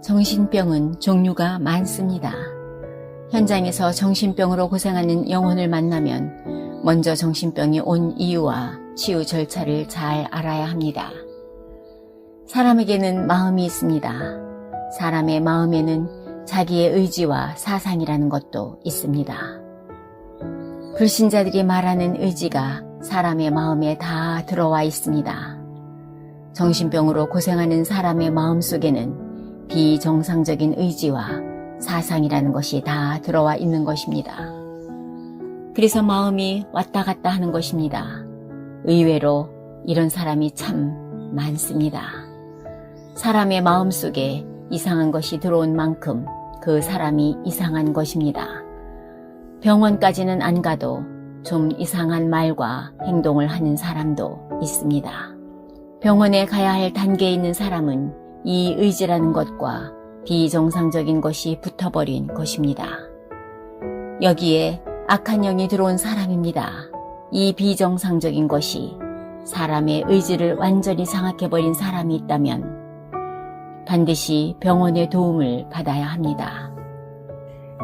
정신병은 종류가 많습니다. 현장에서 정신병으로 고생하는 영혼을 만나면 먼저 정신병이 온 이유와 치유 절차를 잘 알아야 합니다. 사람에게는 마음이 있습니다. 사람의 마음에는 자기의 의지와 사상이라는 것도 있습니다. 불신자들이 말하는 의지가 사람의 마음에 다 들어와 있습니다. 정신병으로 고생하는 사람의 마음 속에는 비정상적인 의지와 사상이라는 것이 다 들어와 있는 것입니다. 그래서 마음이 왔다 갔다 하는 것입니다. 의외로 이런 사람이 참 많습니다. 사람의 마음 속에 이상한 것이 들어온 만큼 그 사람이 이상한 것입니다. 병원까지는 안 가도 좀 이상한 말과 행동을 하는 사람도 있습니다. 병원에 가야 할 단계에 있는 사람은 이 의지라는 것과 비정상적인 것이 붙어버린 것입니다. 여기에 악한 영이 들어온 사람입니다. 이 비정상적인 것이 사람의 의지를 완전히 장악해버린 사람이 있다면 반드시 병원의 도움을 받아야 합니다.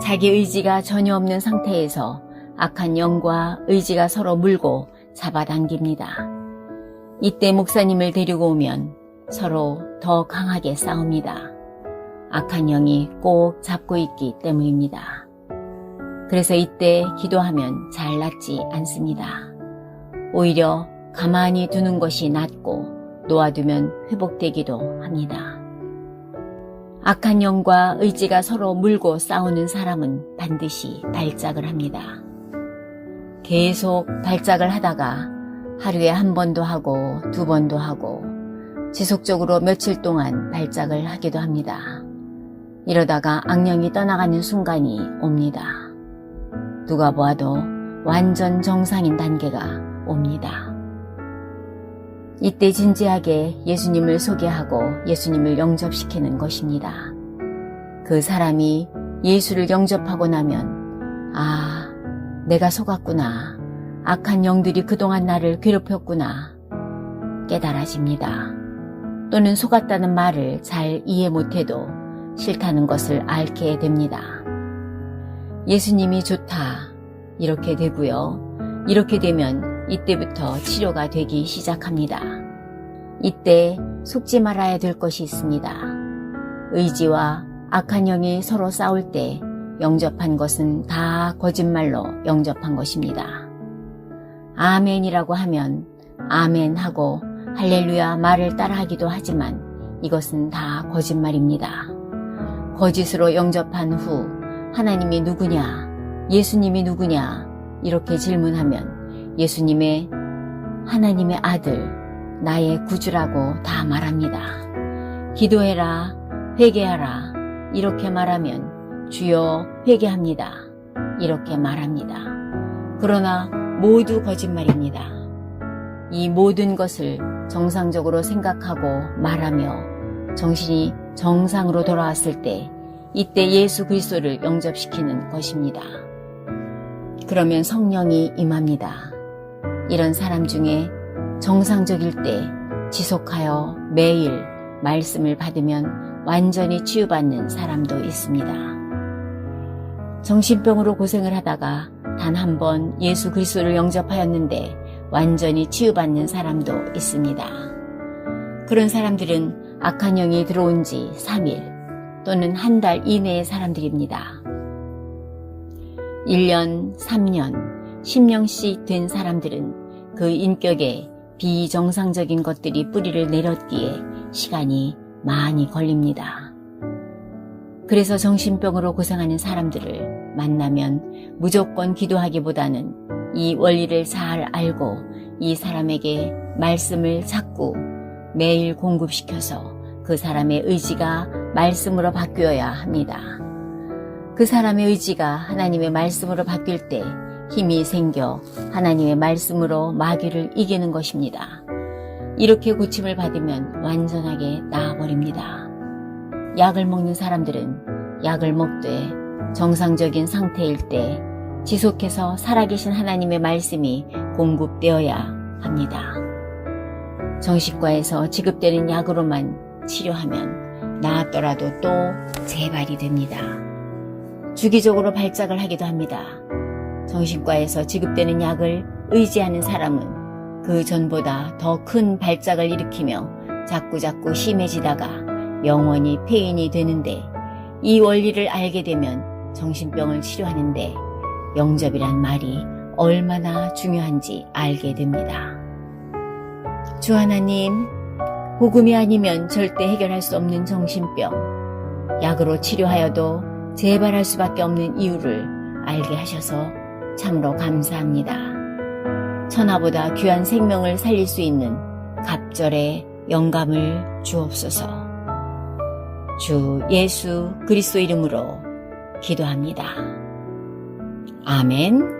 자기 의지가 전혀 없는 상태에서 악한 영과 의지가 서로 물고 잡아당깁니다. 이때 목사님을 데리고 오면 서로 더 강하게 싸웁니다. 악한 영이 꼭 잡고 있기 때문입니다. 그래서 이때 기도하면 잘 낫지 않습니다. 오히려 가만히 두는 것이 낫고 놓아두면 회복되기도 합니다. 악한 영과 의지가 서로 물고 싸우는 사람은 반드시 발작을 합니다. 계속 발작을 하다가 하루에 한 번도 하고 두 번도 하고 지속적으로 며칠 동안 발작을 하기도 합니다. 이러다가 악령이 떠나가는 순간이 옵니다. 누가 보아도 완전 정상인 단계가 옵니다. 이때 진지하게 예수님을 소개하고 예수님을 영접시키는 것입니다. 그 사람이 예수를 영접하고 나면 아, 내가 속았구나. 악한 영들이 그동안 나를 괴롭혔구나. 깨달아집니다. 또는 속았다는 말을 잘 이해 못해도 싫다는 것을 알게 됩니다. 예수님이 좋다. 이렇게 되고요. 이렇게 되면 이때부터 치료가 되기 시작합니다. 이때 속지 말아야 될 것이 있습니다. 의지와 악한 영이 서로 싸울 때 영접한 것은 다 거짓말로 영접한 것입니다. 아멘이라고 하면 아멘 하고 할렐루야 말을 따라하기도 하지만 이것은 다 거짓말입니다. 거짓으로 영접한 후 하나님이 누구냐, 예수님이 누구냐 이렇게 질문하면 예수님의 하나님의 아들, 나의 구주라고 다 말합니다. 기도해라, 회개하라 이렇게 말하면 주여 회개합니다. 이렇게 말합니다. 그러나 모두 거짓말입니다. 이 모든 것을 정상적으로 생각하고 말하며 정신이 정상으로 돌아왔을 때 이때 예수 그리스도를 영접시키는 것입니다. 그러면 성령이 임합니다. 이런 사람 중에 정상적일 때 지속하여 매일 말씀을 받으면 완전히 치유받는 사람도 있습니다. 정신병으로 고생을 하다가 단 한 번 예수 그리스도를 영접하였는데 완전히 치유받는 사람도 있습니다. 그런 사람들은 악한 영이 들어온 지 3일 또는 한 달 이내의 사람들입니다. 1년, 3년, 10년씩 된 사람들은 그 인격에 비정상적인 것들이 뿌리를 내렸기에 시간이 많이 걸립니다. 그래서 정신병으로 고생하는 사람들을 만나면 무조건 기도하기보다는 이 원리를 잘 알고 이 사람에게 말씀을 자꾸 매일 공급시켜서 그 사람의 의지가 말씀으로 바뀌어야 합니다. 그 사람의 의지가 하나님의 말씀으로 바뀔 때 힘이 생겨 하나님의 말씀으로 마귀를 이기는 것입니다. 이렇게 고침을 받으면 완전하게 나아버립니다. 약을 먹는 사람들은 약을 먹되 정상적인 상태일 때 지속해서 살아계신 하나님의 말씀이 공급되어야 합니다. 정신과에서 지급되는 약으로만 치료하면 나았더라도 또 재발이 됩니다. 주기적으로 발작을 하기도 합니다. 정신과에서 지급되는 약을 의지하는 사람은 그 전보다 더 큰 발작을 일으키며 자꾸자꾸 심해지다가 영원히 폐인이 되는데, 이 원리를 알게 되면 정신병을 치료하는데 영접이란 말이 얼마나 중요한지 알게 됩니다. 주 하나님, 복음이 아니면 절대 해결할 수 없는 정신병, 약으로 치료하여도 재발할 수밖에 없는 이유를 알게 하셔서 참으로 감사합니다. 천하보다 귀한 생명을 살릴 수 있는 갑절의 영감을 주옵소서. 주 예수 그리스도 이름으로 기도합니다. 아멘.